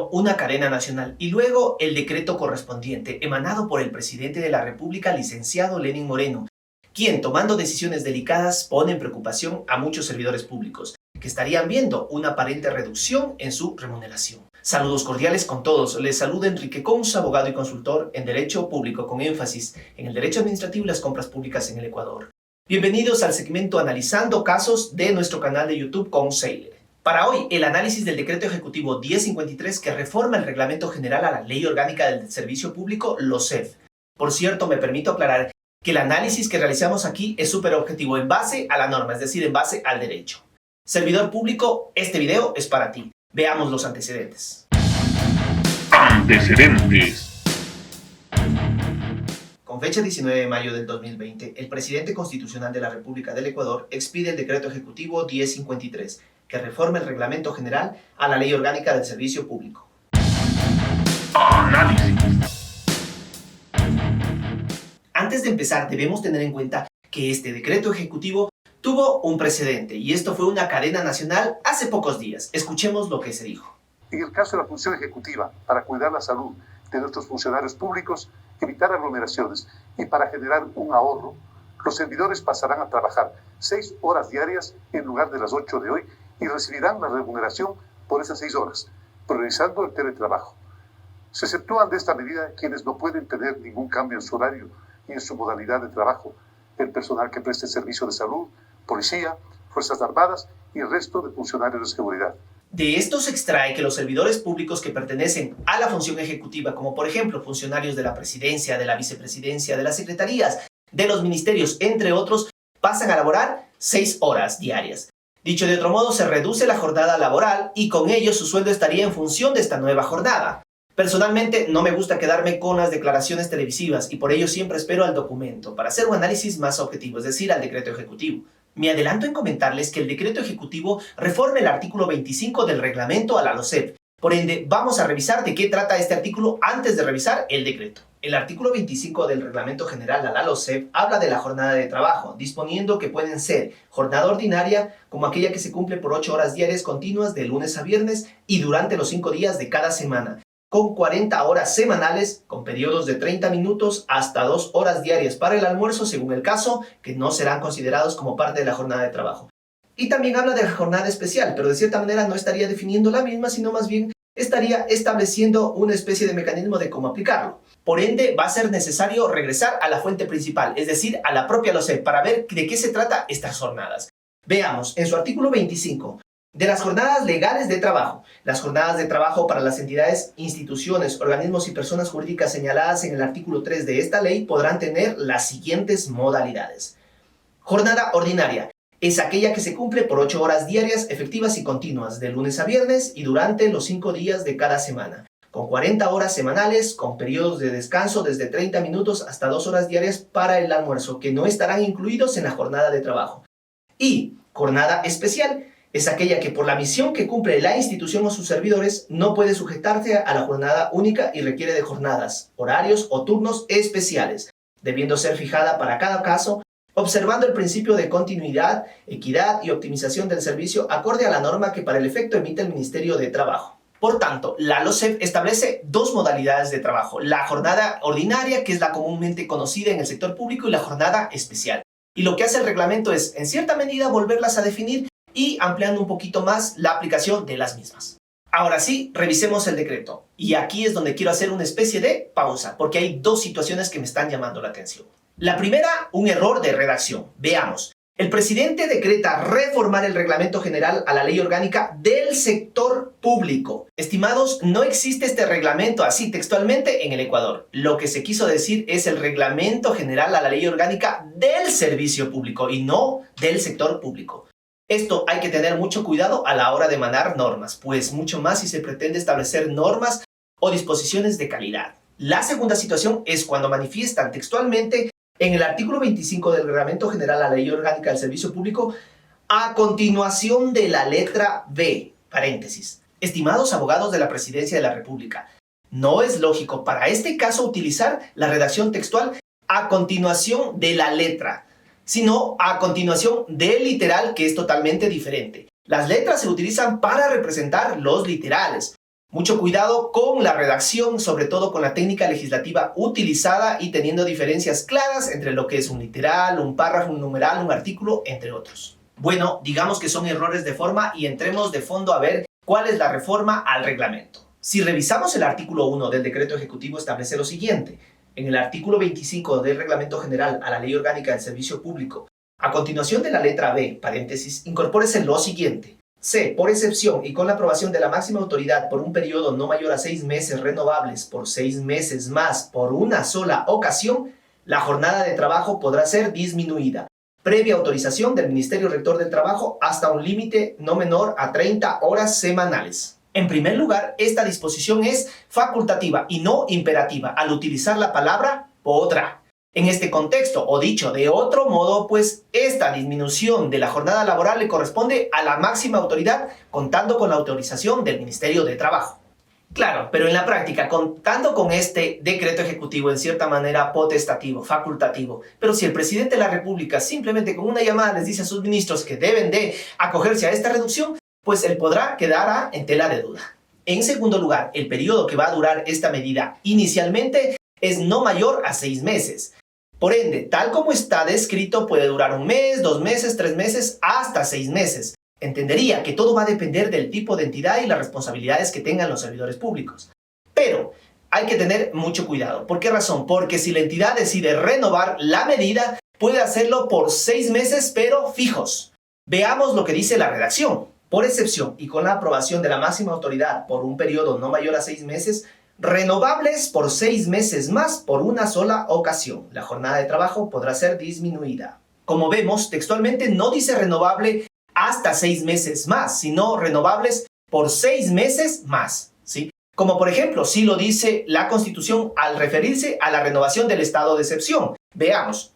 Primero, una cadena nacional y luego el decreto correspondiente emanado por el presidente de la República, licenciado Lenín Moreno, quien, tomando decisiones delicadas, pone en preocupación a muchos servidores públicos, que estarían viendo una aparente reducción en su remuneración. Saludos cordiales con todos. Les saluda Enrique Conza, abogado y consultor en Derecho Público, con énfasis en el Derecho Administrativo y las compras públicas en el Ecuador. Bienvenidos al segmento Analizando Casos de nuestro canal de YouTube Consailor. Para hoy, el análisis del Decreto Ejecutivo 1053 que reforma el Reglamento General a la Ley Orgánica del Servicio Público, LOSEF. Por cierto, me permito aclarar que el análisis que realizamos aquí es súper objetivo en base a la norma, es decir, en base al derecho. Servidor público, este video es para ti. Veamos los antecedentes. Antecedentes. Con fecha 19 de mayo del 2020, el presidente constitucional de la República del Ecuador expide el Decreto Ejecutivo 1053, que reforma el Reglamento General a la Ley Orgánica del Servicio Público. Análisis. Antes de empezar, debemos tener en cuenta que este decreto ejecutivo tuvo un precedente, y esto fue una cadena nacional hace pocos días. Escuchemos lo que se dijo. En el caso de la función ejecutiva, para cuidar la salud de nuestros funcionarios públicos, evitar aglomeraciones y para generar un ahorro, los servidores pasarán a trabajar 6 horas diarias en lugar de las 8 de hoy y recibirán la remuneración por esas 6 horas, priorizando el teletrabajo. Se exceptúan de esta medida quienes no pueden tener ningún cambio en su horario ni en su modalidad de trabajo, el personal que preste servicio de salud, policía, Fuerzas Armadas y el resto de funcionarios de seguridad. De esto se extrae que los servidores públicos que pertenecen a la función ejecutiva, como por ejemplo funcionarios de la presidencia, de la vicepresidencia, de las secretarías, de los ministerios, entre otros, pasan a laborar 6 horas diarias. Dicho de otro modo, se reduce la jornada laboral y con ello su sueldo estaría en función de esta nueva jornada. Personalmente no me gusta quedarme con las declaraciones televisivas y por ello siempre espero al documento para hacer un análisis más objetivo, es decir, al decreto ejecutivo. Me adelanto en comentarles que el decreto ejecutivo reforma el artículo 25 del reglamento a la LOSEF. Por ende, vamos a revisar de qué trata este artículo antes de revisar el decreto. El artículo 25 del reglamento general a la LOSEF habla de la jornada de trabajo, disponiendo que pueden ser jornada ordinaria, como aquella que se cumple por 8 horas diarias continuas de lunes a viernes y durante los 5 días de cada semana, con 40 horas semanales, con periodos de 30 minutos hasta 2 horas diarias para el almuerzo, según el caso, que no serán considerados como parte de la jornada de trabajo. Y también habla de la jornada especial, pero de cierta manera no estaría definiendo la misma, sino más bien estaría estableciendo una especie de mecanismo de cómo aplicarlo. Por ende, va a ser necesario regresar a la fuente principal, es decir, a la propia LOSEF, para ver de qué se trata estas jornadas. Veamos, en su artículo 25, de las jornadas legales de trabajo. Las jornadas de trabajo para las entidades, instituciones, organismos y personas jurídicas señaladas en el artículo 3 de esta ley podrán tener las siguientes modalidades. Jornada ordinaria. Es aquella que se cumple por 8 horas diarias efectivas y continuas, de lunes a viernes y durante los 5 días de cada semana, con 40 horas semanales, con periodos de descanso desde 30 minutos hasta 2 horas diarias para el almuerzo, que no estarán incluidos en la jornada de trabajo. Y jornada especial. Es aquella que por la misión que cumple la institución o sus servidores no puede sujetarse a la jornada única y requiere de jornadas, horarios o turnos especiales, debiendo ser fijada para cada caso, observando el principio de continuidad, equidad y optimización del servicio acorde a la norma que para el efecto emite el Ministerio de Trabajo. Por tanto, la LOSEF establece 2 modalidades de trabajo: la jornada ordinaria, que es la comúnmente conocida en el sector público, y la jornada especial. Y lo que hace el reglamento es, en cierta medida, volverlas a definir y ampliando un poquito más la aplicación de las mismas. Ahora sí, revisemos el decreto. Y aquí es donde quiero hacer una especie de pausa, porque hay 2 situaciones que me están llamando la atención. La primera, un error de redacción. Veamos. El presidente decreta reformar el Reglamento General a la Ley Orgánica del Sector Público. Estimados, no existe este reglamento así textualmente en el Ecuador. Lo que se quiso decir es el Reglamento General a la Ley Orgánica del Servicio Público y no del Sector Público. Esto hay que tener mucho cuidado a la hora de emanar normas, pues mucho más si se pretende establecer normas o disposiciones de calidad. La segunda situación es cuando manifiestan textualmente en el artículo 25 del Reglamento General a la Ley Orgánica del Servicio Público, a continuación de la letra B, paréntesis. Estimados abogados de la Presidencia de la República, no es lógico para este caso utilizar la redacción textual a continuación de la letra, sino a continuación del literal, que es totalmente diferente. Las letras se utilizan para representar los literales. Mucho cuidado con la redacción, sobre todo con la técnica legislativa utilizada y teniendo diferencias claras entre lo que es un literal, un párrafo, un numeral, un artículo, entre otros. Bueno, digamos que son errores de forma y entremos de fondo a ver cuál es la reforma al reglamento. Si revisamos el artículo 1 del decreto ejecutivo, establece lo siguiente. En el artículo 25 del reglamento general a la ley orgánica del servicio público, a continuación de la letra B, paréntesis, incorpórese lo siguiente. C. Por excepción y con la aprobación de la máxima autoridad por un periodo no mayor a 6 meses renovables por 6 meses más por una sola ocasión, la jornada de trabajo podrá ser disminuida, previa autorización del Ministerio Rector del Trabajo hasta un límite no menor a 30 horas semanales. En primer lugar, esta disposición es facultativa y no imperativa al utilizar la palabra podrá. En este contexto, o dicho de otro modo, pues esta disminución de la jornada laboral le corresponde a la máxima autoridad contando con la autorización del Ministerio de Trabajo. Claro, pero en la práctica, contando con este decreto ejecutivo en cierta manera potestativo, facultativo, pero si el presidente de la República simplemente con una llamada les dice a sus ministros que deben de acogerse a esta reducción, pues él podrá quedar en tela de duda. En segundo lugar, el periodo que va a durar esta medida inicialmente es no mayor a 6 meses. Por ende, tal como está descrito, puede durar 1 mes, 2 meses, 3 meses, hasta 6 meses. Entendería que todo va a depender del tipo de entidad y las responsabilidades que tengan los servidores públicos. Pero hay que tener mucho cuidado. ¿Por qué razón? Porque si la entidad decide renovar la medida, puede hacerlo por 6 meses, pero fijos. Veamos lo que dice la redacción. Por excepción y con la aprobación de la máxima autoridad por un periodo no mayor a 6 meses, renovables por 6 meses más por una sola ocasión. La jornada de trabajo podrá ser disminuida. Como vemos, textualmente no dice renovable hasta 6 meses más, sino renovables por 6 meses más, ¿sí? Como por ejemplo, sí lo dice la Constitución al referirse a la renovación del estado de excepción. Veamos.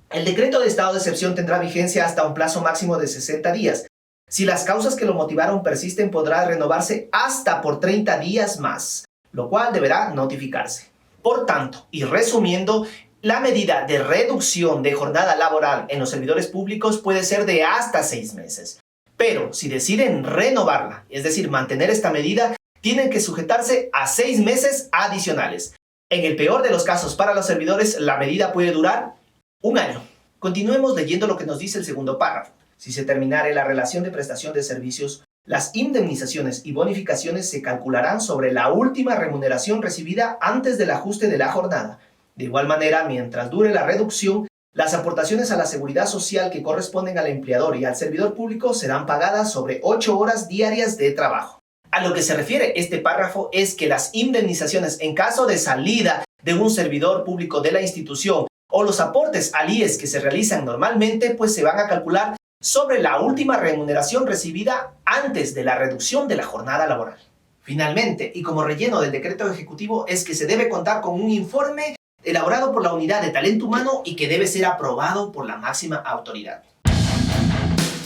El decreto de estado de excepción tendrá vigencia hasta un plazo máximo de 60 días. Si las causas que lo motivaron persisten, podrá renovarse hasta por 30 días más, lo cual deberá notificarse. Por tanto, y resumiendo, la medida de reducción de jornada laboral en los servidores públicos puede ser de hasta 6 meses. Pero si deciden renovarla, es decir, mantener esta medida, tienen que sujetarse a 6 meses adicionales. En el peor de los casos para los servidores, la medida puede durar 1 año. Continuemos leyendo lo que nos dice el segundo párrafo. Si se terminare la relación de prestación de servicios, las indemnizaciones y bonificaciones se calcularán sobre la última remuneración recibida antes del ajuste de la jornada. De igual manera, mientras dure la reducción, las aportaciones a la seguridad social que corresponden al empleador y al servidor público serán pagadas sobre 8 horas diarias de trabajo. A lo que se refiere este párrafo es que las indemnizaciones en caso de salida de un servidor público de la institución o los aportes al IES que se realizan normalmente, pues se van a calcular sobre la última remuneración recibida antes de la reducción de la jornada laboral. Finalmente, y como relleno del decreto ejecutivo, es que se debe contar con un informe elaborado por la Unidad de Talento Humano y que debe ser aprobado por la máxima autoridad.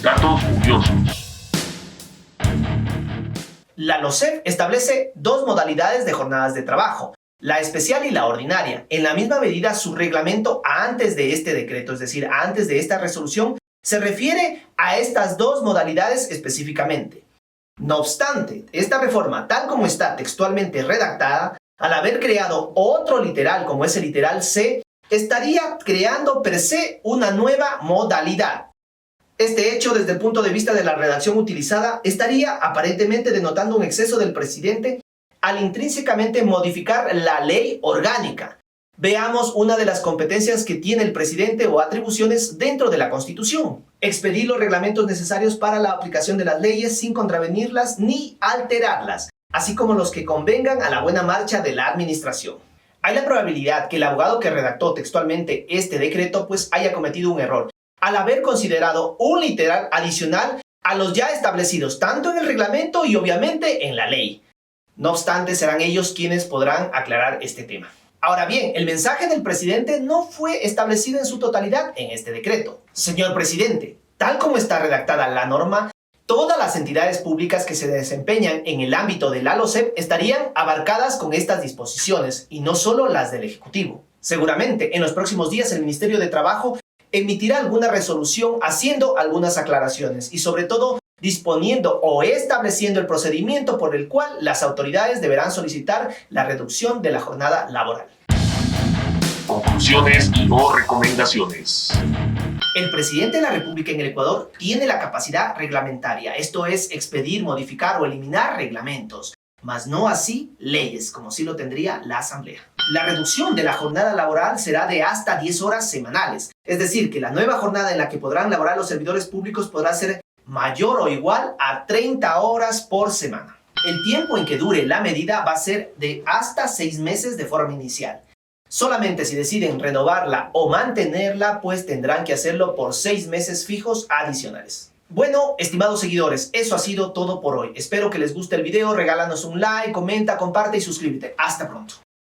Datos curiosos. La LOCEP establece 2 modalidades de jornadas de trabajo, la especial y la ordinaria. En la misma medida, su reglamento antes de este decreto, es decir, antes de esta resolución, se refiere a estas 2 modalidades específicamente. No obstante, esta reforma, tal como está textualmente redactada, al haber creado otro literal como es el literal C, estaría creando per se una nueva modalidad. Este hecho, desde el punto de vista de la redacción utilizada, estaría aparentemente denotando un exceso del presidente al intrínsecamente modificar la ley orgánica. Veamos una de las competencias que tiene el presidente o atribuciones dentro de la Constitución. Expedir los reglamentos necesarios para la aplicación de las leyes sin contravenirlas ni alterarlas, así como los que convengan a la buena marcha de la administración. Hay la probabilidad que el abogado que redactó textualmente este decreto pues haya cometido un error, al haber considerado un literal adicional a los ya establecidos tanto en el reglamento y obviamente en la ley. No obstante, serán ellos quienes podrán aclarar este tema. Ahora bien, el mensaje del presidente no fue establecido en su totalidad en este decreto. Señor presidente, tal como está redactada la norma, todas las entidades públicas que se desempeñan en el ámbito de la LOCEP estarían abarcadas con estas disposiciones y no solo las del Ejecutivo. Seguramente en los próximos días el Ministerio de Trabajo emitirá alguna resolución haciendo algunas aclaraciones y sobre todo disponiendo o estableciendo el procedimiento por el cual las autoridades deberán solicitar la reducción de la jornada laboral. Conclusiones y o recomendaciones. El presidente de la República en el Ecuador tiene la capacidad reglamentaria, esto es, expedir, modificar o eliminar reglamentos, mas no así leyes, como sí lo tendría la Asamblea. La reducción de la jornada laboral será de hasta 10 horas semanales, es decir, que la nueva jornada en la que podrán laborar los servidores públicos podrá ser mayor o igual a 30 horas por semana. El tiempo en que dure la medida va a ser de hasta 6 meses de forma inicial. Solamente si deciden renovarla o mantenerla, pues tendrán que hacerlo por 6 meses fijos adicionales. Bueno, estimados seguidores, eso ha sido todo por hoy. Espero que les guste el video, regálanos un like, comenta, comparte y suscríbete. Hasta pronto.